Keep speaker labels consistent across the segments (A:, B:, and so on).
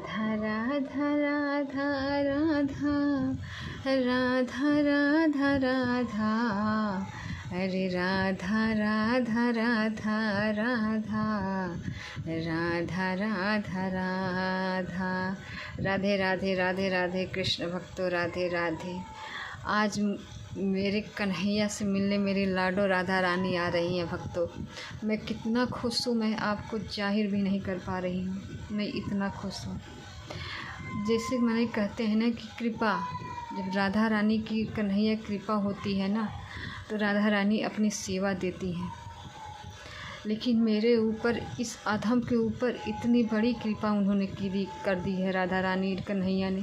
A: राधा राधा राधा राधा राधा राधा राधा अरे राधा राधा राधा राधा राधा राधा राधा। राधे राधे राधे राधे कृष्ण भक्तों, राधे राधे। आज मेरे कन्हैया से मिलने मेरी लाडो राधा रानी आ रही हैं भक्तों। मैं कितना खुश हूँ, मैं आपको जाहिर भी नहीं कर पा रही हूँ, मैं इतना खुश हूँ। जैसे मैंने कहते हैं ना कि कृपा, जब राधा रानी की कन्हैया कृपा होती है ना, तो राधा रानी अपनी सेवा देती हैं। लेकिन मेरे ऊपर, इस अधम के ऊपर इतनी बड़ी कृपा उन्होंने कर दी है राधा रानी कन्हैया ने,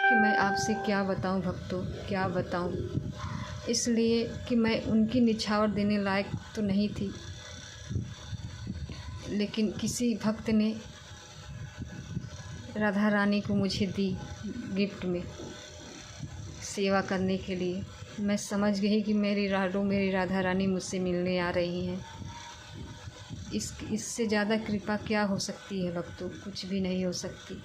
A: कि मैं आपसे क्या बताऊं भक्तों, क्या बताऊं। इसलिए कि मैं उनकी निछावर देने लायक तो नहीं थी, लेकिन किसी भक्त ने राधा रानी को मुझे दी गिफ्ट में सेवा करने के लिए। मैं समझ गई कि मेरी राधा रानी मुझसे मिलने आ रही हैं। इससे ज़्यादा कृपा क्या हो सकती है भक्तों, कुछ भी नहीं हो सकती।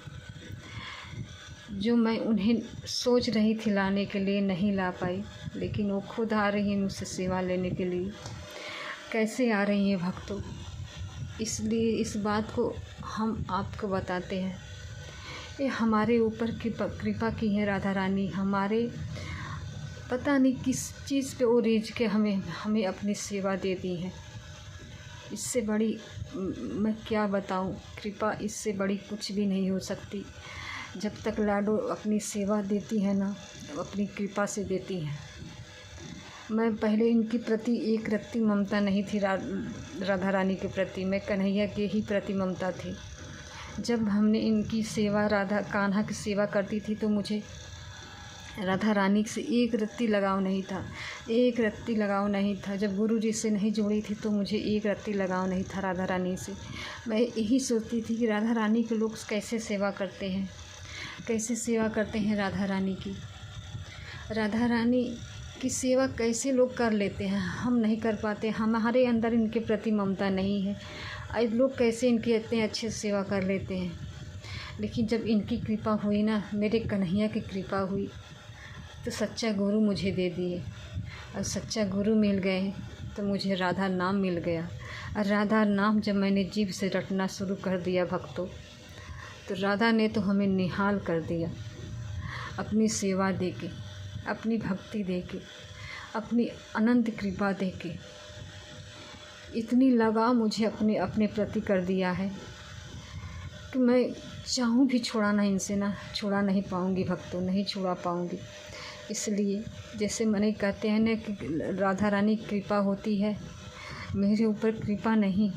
A: जो मैं उन्हें सोच रही थी लाने के लिए, नहीं ला पाई, लेकिन वो खुद आ रही हैं मुझसे सेवा लेने के लिए। कैसे आ रही हैं भक्तों, इसलिए इस बात को हम आपको बताते हैं। ये हमारे ऊपर कृपा की है राधा रानी। हमारे पता नहीं किस चीज़ पे वो रीझ के हमें अपनी सेवा दे दी है। इससे बड़ी मैं क्या बताऊं, कृपा इससे बड़ी कुछ भी नहीं हो सकती। जब तक लाडो अपनी सेवा देती है ना, अपनी कृपा से देती हैं। मैं पहले इनके प्रति एक रत्ती ममता नहीं थी राधा रानी के प्रति, मैं कन्हैया के ही प्रति ममता थी। जब हमने इनकी सेवा, राधा कान्हा की सेवा करती थी, तो मुझे राधा रानी से एक रत्ती लगाव नहीं था, एक रत्ती लगाव नहीं था। जब गुरु जी से नहीं जुड़ी थी तो मुझे एक रत्ती लगाव नहीं था राधा रानी से। मैं यही सोचती थी कि राधा रानी के लोग कैसे सेवा करते हैं, कैसे सेवा करते हैं राधा रानी की। राधा रानी की सेवा कैसे लोग कर लेते हैं, हम नहीं कर पाते। हमारे अंदर इनके प्रति ममता नहीं है। आज लोग कैसे इनकी इतने अच्छे सेवा कर लेते हैं। लेकिन जब इनकी कृपा हुई ना, मेरे कन्हैया की कृपा हुई, तो सच्चा गुरु मुझे दे दिए। और सच्चा गुरु मिल गए तो मुझे राधा नाम मिल गया। और राधा नाम जब मैंने जीभ से रटना शुरू कर दिया भक्तों, तो राधा ने तो हमें निहाल कर दिया। अपनी सेवा देके, अपनी भक्ति देके, अपनी अनंत कृपा देके इतनी लगाव मुझे अपने प्रति कर दिया है कि मैं चाहूँ भी छुड़ाना इनसे ना छुड़ा नहीं पाऊँगी भक्तों, नहीं छुड़ा पाऊँगी। इसलिए जैसे मैंने कहते हैं ना कि राधा रानी कृपा होती है, मेरे ऊपर कृपा नहीं,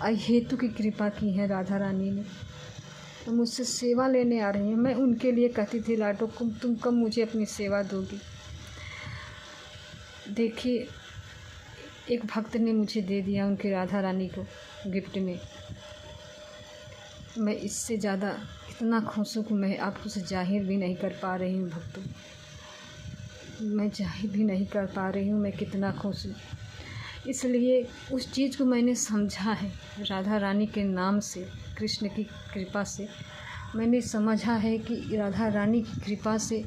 A: अहेतु की कृपा की है राधा रानी ने। तो मुझसे सेवा लेने आ रही हैं। मैं उनके लिए कहती थी, लाडो तुम कब मुझे अपनी सेवा दोगी। देखिए, एक भक्त ने मुझे दे दिया उनकी राधा रानी को गिफ्ट में। मैं इससे ज़्यादा इतना खुश हूँ कि मैं आपको से जाहिर भी नहीं कर पा रही हूँ भक्तों, मैं जाहिर भी नहीं कर पा रही हूँ मैं कितना खुश हूँ। इसलिए उस चीज़ को मैंने समझा है राधा रानी के नाम से, कृष्ण की कृपा से मैंने समझा है कि राधा रानी की कृपा से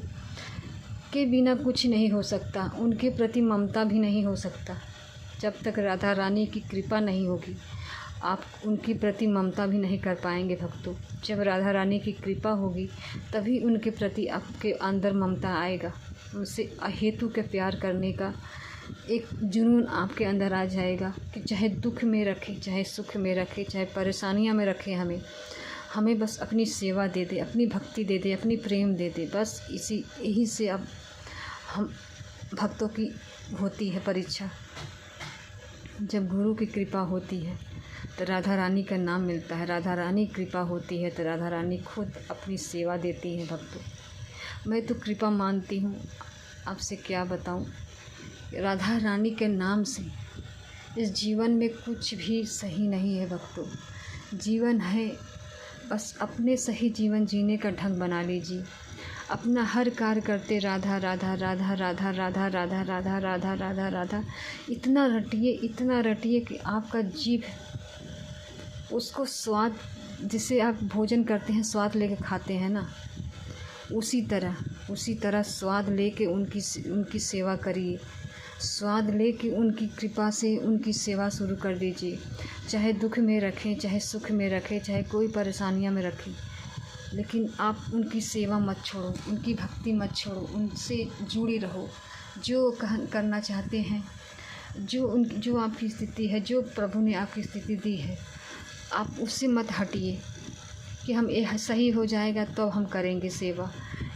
A: के बिना कुछ नहीं हो सकता, उनके प्रति ममता भी नहीं हो सकता। जब तक राधा रानी की कृपा नहीं होगी, आप उनकी प्रति ममता भी नहीं कर पाएंगे भक्तों। जब राधा रानी की कृपा होगी तभी उनके प्रति आपके अंदर ममता आएगा, उनसे अहेतु के प्यार करने का एक जुनून आपके अंदर आ जाएगा कि चाहे दुख में रखे, चाहे सुख में रखे, चाहे परेशानियां में रखे, हमें बस अपनी सेवा दे दे, अपनी भक्ति दे दे, अपनी प्रेम दे दे। बस यही से अब हम भक्तों की होती है परीक्षा। जब गुरु की कृपा होती है तो राधा रानी का नाम मिलता है, राधा रानी कृपा होती है तो राधा रानी खुद अपनी सेवा देती है भक्तों। मैं तो कृपा मानती हूँ, आपसे क्या बताऊँ। राधा रानी के नाम से इस जीवन में कुछ भी सही नहीं है भक्तों। जीवन है, बस अपने सही जीवन जीने का ढंग बना लीजिए। अपना हर कार्य करते राधा राधा राधा राधा राधा राधा राधा राधा राधा राधा इतना रटिए कि आपका जीभ उसको स्वाद जिससे आप भोजन करते हैं, स्वाद लेके खाते हैं ना, उसी तरह स्वाद लेके उनकी सेवा करिए। स्वाद लेके उनकी कृपा से उनकी सेवा शुरू कर दीजिए। चाहे दुख में रखें, चाहे सुख में रखें, चाहे कोई परेशानियां में रखें, लेकिन आप उनकी सेवा मत छोड़ो, उनकी भक्ति मत छोड़ो, उनसे जुड़ी रहो। जो करना चाहते हैं, जो आपकी स्थिति है, जो प्रभु ने आपकी स्थिति दी है, आप उससे मत हटिए कि हम ये सही हो जाएगा तो हम करेंगे सेवा,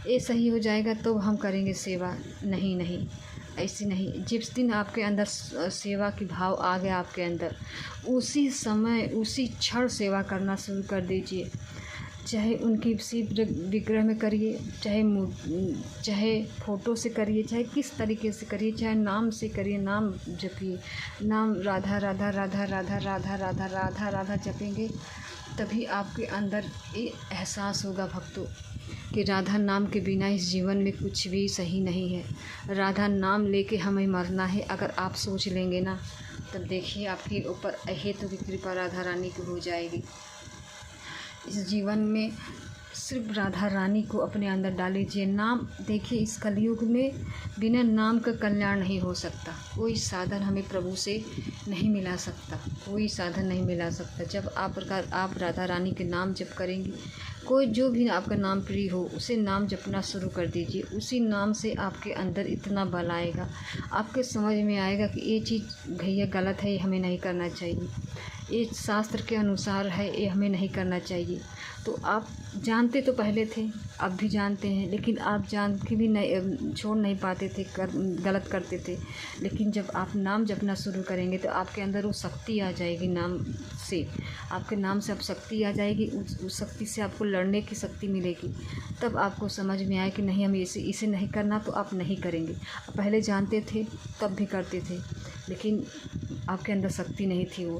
A: ये सही हो जाएगा तो हम करेंगे सेवा। नहीं, ऐसे नहीं। जिस दिन आपके अंदर सेवा की भाव आ गया आपके अंदर, उसी समय उसी क्षण सेवा करना शुरू कर दीजिए। चाहे उनकी शिव विग्रह में करिए, चाहे फ़ोटो से करिए, चाहे किस तरीके से करिए, चाहे नाम से करिए, नाम जपिए। नाम राधा राधा राधा राधा राधा राधा राधा राधा जपेंगे, तभी आपके अंदर ये एहसास होगा भक्तों कि राधा नाम के बिना इस जीवन में कुछ भी सही नहीं है। राधा नाम लेके हमें मरना है, अगर आप सोच लेंगे ना, तब देखिए आपके ऊपर अहेतु की कृपा राधा रानी की हो जाएगी। इस जीवन में सिर्फ राधा रानी को अपने अंदर डाल लीजिए। नाम देखिए, इस कलयुग में बिना नाम का कल्याण नहीं हो सकता। कोई साधन हमें प्रभु से नहीं मिला सकता, कोई साधन नहीं मिला सकता। जब आप राधा रानी के नाम जप करेंगे, कोई जो भी आपका नाम प्रिय हो, उसे नाम जपना शुरू कर दीजिए। उसी नाम से आपके अंदर इतना बल आएगा, आपके समझ में आएगा कि ये चीज़ भैया गलत है, ये हमें नहीं करना चाहिए, ये शास्त्र के अनुसार है, ये हमें नहीं करना चाहिए। तो आप जानते तो पहले थे, अब भी जानते हैं, लेकिन आप जान के भी नहीं छोड़ नहीं पाते थे, गलत करते थे। लेकिन जब आप नाम जपना शुरू करेंगे तो आपके अंदर वो शक्ति आ जाएगी। नाम से, आपके नाम से अब शक्ति आ जाएगी, उस शक्ति से आपको लड़ने की शक्ति मिलेगी। तब आपको समझ में आए कि नहीं, हमें इसे नहीं करना, तो आप नहीं करेंगे। पहले जानते थे तब भी करते थे, लेकिन आपके अंदर शक्ति नहीं थी।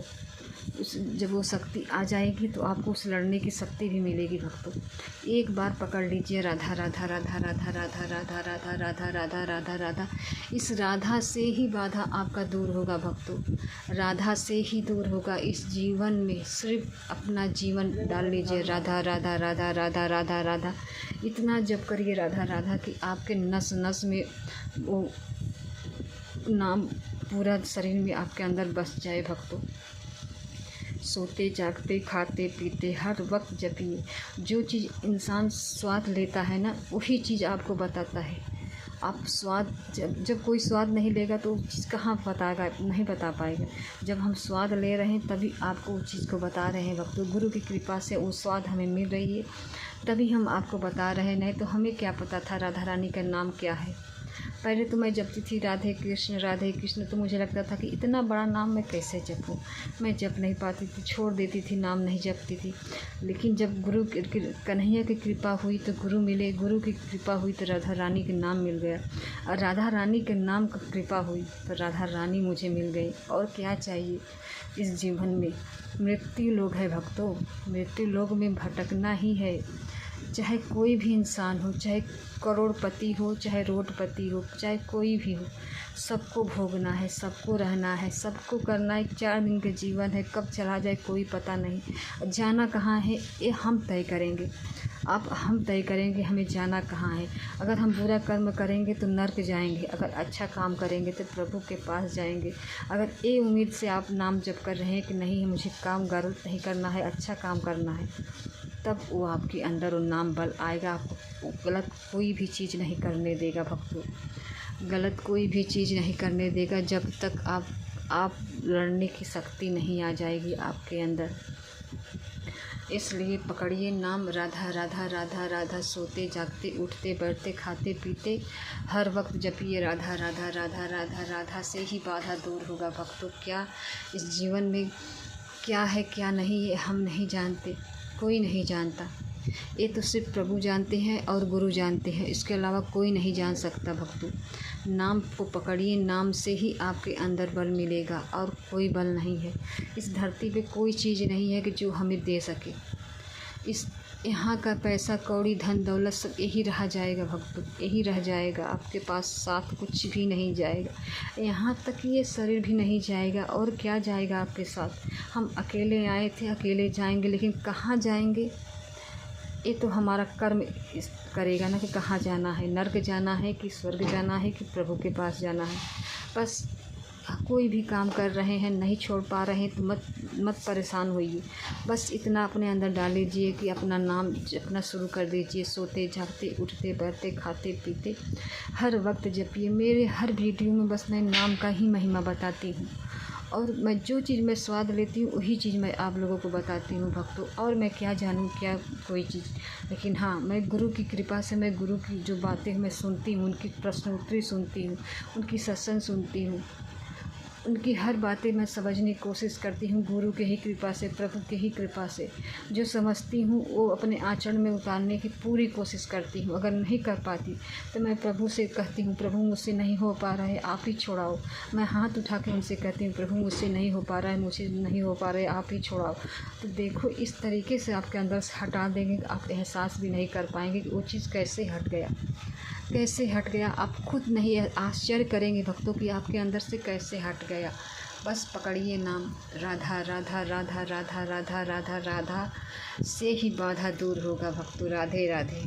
A: जब वो शक्ति आ जाएगी तो आपको उस लड़ने की शक्ति भी मिलेगी भक्तों। एक बार पकड़ लीजिए राधा राधा राधा राधा राधा राधा राधा राधा राधा राधा राधा। इस राधा से ही बाधा आपका दूर होगा भक्तों, राधा से ही दूर होगा। इस जीवन में सिर्फ अपना जीवन डाल लीजिए राधा राधा राधा राधा राधा राधा। इतना जप करिए राधा राधा कि आपके नस नस में वो नाम पूरा शरीर में आपके अंदर बस जाए भक्तों। सोते जागते खाते पीते हर वक्त जपिए। जो चीज़ इंसान स्वाद लेता है ना, वही चीज़ आपको बताता है। आप स्वाद जब कोई स्वाद नहीं लेगा तो चीज़ कहाँ बताएगा, नहीं बता पाएगा। जब हम स्वाद ले रहे हैं तभी आपको उस चीज़ को बता रहे हैं भक्तों। गुरु की कृपा से वो स्वाद हमें मिल रही है, तभी हम आपको बता रहे हैं। नहीं तो हमें क्या पता था राधा रानी का नाम क्या है। पहले तो मैं जपती थी राधे कृष्ण, तो मुझे लगता था कि इतना बड़ा नाम मैं कैसे जपूँ। मैं जप नहीं पाती थी, छोड़ देती थी, नाम नहीं जपती थी। लेकिन जब गुरु कन्हैया की कृपा हुई तो गुरु मिले, गुरु की कृपा हुई तो राधा रानी के नाम मिल गया, और राधा रानी के नाम की कृपा हुई तो राधा रानी मुझे मिल गई। और क्या चाहिए इस जीवन में। मृत्यु लोग है भक्तों, मृत्यु लोग में भटकना ही है। चाहे कोई भी इंसान हो, चाहे करोड़पति हो, चाहे रोडपति हो, चाहे कोई भी हो, सबको भोगना है, सबको रहना है, सबको करना है। 4 दिन के जीवन है, कब चला जाए कोई पता नहीं। जाना कहाँ है ये हम तय करेंगे, हम तय करेंगे हमें जाना कहाँ है। अगर हम बुरा कर्म करेंगे तो नर्क जाएंगे, अगर अच्छा काम करेंगे तो प्रभु के पास जाएंगे। अगर ये उम्मीद से आप नाम जप कर रहे हैं कि नहीं मुझे काम गलत नहीं करना है, अच्छा काम करना है, तब वो आपके अंदर वो नाम बल आएगा। आपको गलत कोई भी चीज़ नहीं करने देगा भक्तों, गलत कोई भी चीज़ नहीं करने देगा जब तक आप लड़ने की शक्ति नहीं आ जाएगी आपके अंदर। इसलिए पकड़िए नाम राधा राधा राधा राधा। सोते जागते उठते बैठते खाते पीते हर वक्त जपिए राधा राधा राधा राधा राधा से ही बाधा दूर होगा भक्तों। क्या इस जीवन में क्या है क्या नहीं ये हम नहीं जानते, कोई नहीं जानता। ये तो सिर्फ प्रभु जानते हैं और गुरु जानते हैं, इसके अलावा कोई नहीं जान सकता भक्तों। नाम को पकड़िए, नाम से ही आपके अंदर बल मिलेगा और कोई बल नहीं है। इस धरती पे कोई चीज़ नहीं है कि जो हमें दे सके। इस यहाँ का पैसा कौड़ी धन दौलत सब यही रह जाएगा भक्तों, यही रह जाएगा। आपके पास साथ कुछ भी नहीं जाएगा, यहाँ तक ये शरीर भी नहीं जाएगा। और क्या जाएगा आपके साथ? हम अकेले आए थे, अकेले जाएंगे, लेकिन कहाँ जाएंगे? ये तो हमारा कर्म करेगा ना कि कहाँ जाना है, नर्क जाना है कि स्वर्ग जाना है कि प्रभु के पास जाना है। बस कोई भी काम कर रहे हैं, नहीं छोड़ पा रहे हैं तो मत परेशान होइए। बस इतना अपने अंदर डाल लीजिए कि अपना नाम जपना शुरू कर दीजिए। सोते जागते उठते बैठते खाते पीते हर वक्त जपिए। मेरे हर वीडियो में बस मैं नाम का ही महिमा बताती हूँ, और मैं जो चीज़ मैं स्वाद लेती हूँ वही चीज़ मैं आप लोगों को बताती हूँ भक्तों। और मैं क्या जानूँ क्या कोई चीज़, लेकिन हाँ, मैं गुरु की कृपा से मैं गुरु की जो बातें मैं सुनती हूँ, उनकी प्रश्नोत्तरी सुनती हूँ, उनकी सत्संग सुनती हूँ, उनकी हर बातें मैं समझने की कोशिश करती हूँ। गुरु के ही कृपा से, प्रभु के ही कृपा से जो समझती हूँ वो अपने आचरण में उतारने की पूरी कोशिश करती हूँ। अगर नहीं कर पाती तो मैं प्रभु से कहती हूँ, प्रभु मुझसे नहीं हो पा रहा है, आप ही छोड़ाओ। मैं हाथ उठा के उनसे कहती हूँ, प्रभु मुझसे नहीं हो पा रहा है, मुझसे नहीं हो पा रहा है, आप ही छोड़ाओ। तो देखो इस तरीके से आपके अंदर से हटा देंगे, आप एहसास भी नहीं कर पाएंगे कि वो चीज़ कैसे हट गया, कैसे हट गया। आप खुद नहीं आश्चर्य करेंगे भक्तों कि आपके अंदर से कैसे हट गया। बस पकड़िए नाम, राधा राधा राधा राधा राधा राधा राधा से ही बाधा दूर होगा भक्तों। राधे राधे।